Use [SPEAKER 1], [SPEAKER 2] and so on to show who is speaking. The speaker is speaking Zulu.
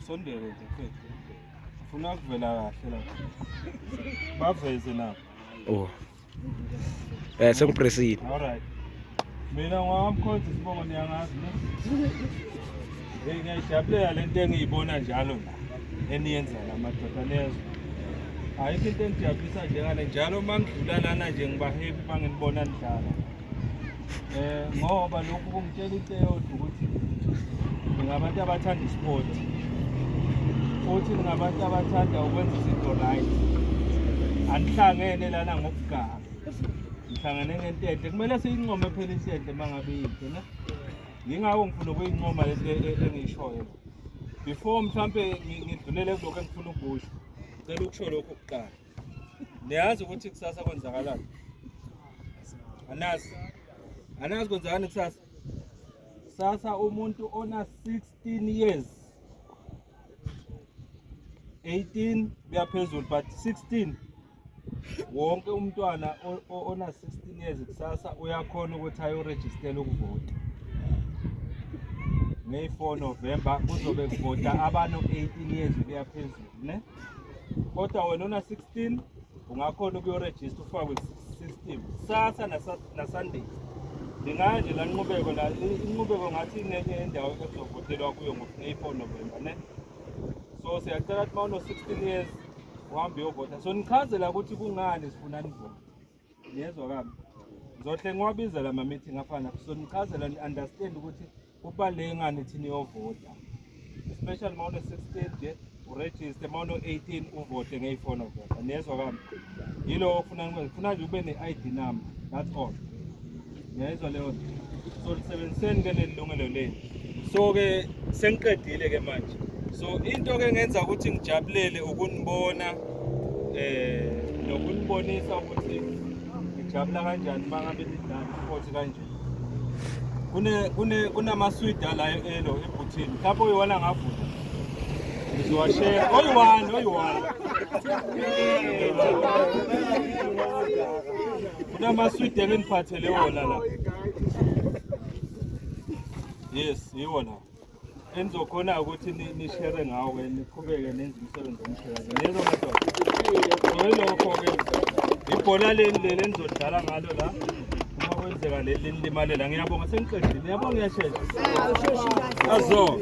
[SPEAKER 1] sondele nje. Ufuna ukuvela kahle la. Baveze na.
[SPEAKER 2] Oh. Sengipressile.
[SPEAKER 1] Alright. Mina ngwamkhonza Sibongo niyangazi ne. Ngiyajabulela lento engiyibona njalo la. Eniyenza lamadoda nezwe. Ayikho into engijabulisa njengale njalo mangidlula lana nje ngiba happy mangibona nidlala. Ngoba lokhu kungitshela into eyodwa ukuthi ngabantu abathanda isport. Futhi ngabantu abathanda ukwenza izinto right. Anihlangene lana ngokugaba. Ngihlangene ngento enhle. Kumele siyincome phela into enhle mangabe yinto ne. Ngingako ngifuna ukuyincoma lento engiyishoyo. Before mhlambe ngidlulele kuloko engifuna ukusho. Cela ukusho lokho kuqala. Niyazi ukuthi kusasa kwenzakalani? Anazi kwenzakani kusasa? Sasa umuntu ona 16 years. 18 kuyaphezulu but 16 wonke umntwana ona 16 years kusasa uyakhona ukuthi ayoregister ukuvota. Nge-4 November kuzobe kuvota abano 18 years kuyaphezulu ne? Kodwa wena ona 16 ungakhona ukuyoregister ufakwe system. Sasa na Sunday. Ndingaje la nqubeko la inqubeko ngathi inenye indawo ekuzovotelwa kuyo ngo-4 November ne? So siyacela ukuthi mawuno 16 years uhambe uyovota. So nichazela ukuthi kungani sifuna nivota. Niyezwa kabi. Ngizohle ngiwabiza la ma-meeting afana. So nichazela ni-understand ukuthi kubaluleke ngani thina uyovota. Especially mawuno 16 nje uregister mawuno 18 uvote nge-4 November. Niyezwa kabi. Yilo ofuna ngikwenza. Funa nje ube ne-ID number. That's all. Niyezwa leyo nto. So lisebenziseni ke leli lungelo leli. So ke sengiqedile ke manje. So into ke ngenza ukuthi ngijabulele ukunibona nokunibonisa ukuthi ngijabula kanjani mangabe nidlala sport kanje. Kunamaswidi la ebhuthini. Mhlawumbe uyiwona ngavuka. Ngizowashare. Oyi-1. Kunamaswidi engiphathele wona la. Yes, yiwona. Enzokhona ukuthi ni-share ngawo ke niqhubeke nenze umsebenzi omshelayo. Niyezwa madoda. Lokho ke ibhola leli enizodlala ngalo la. Uma kwenzeka leli limalela ngiyabonga sengiqedile. Ngiyabonga ngiyashesha. Azo.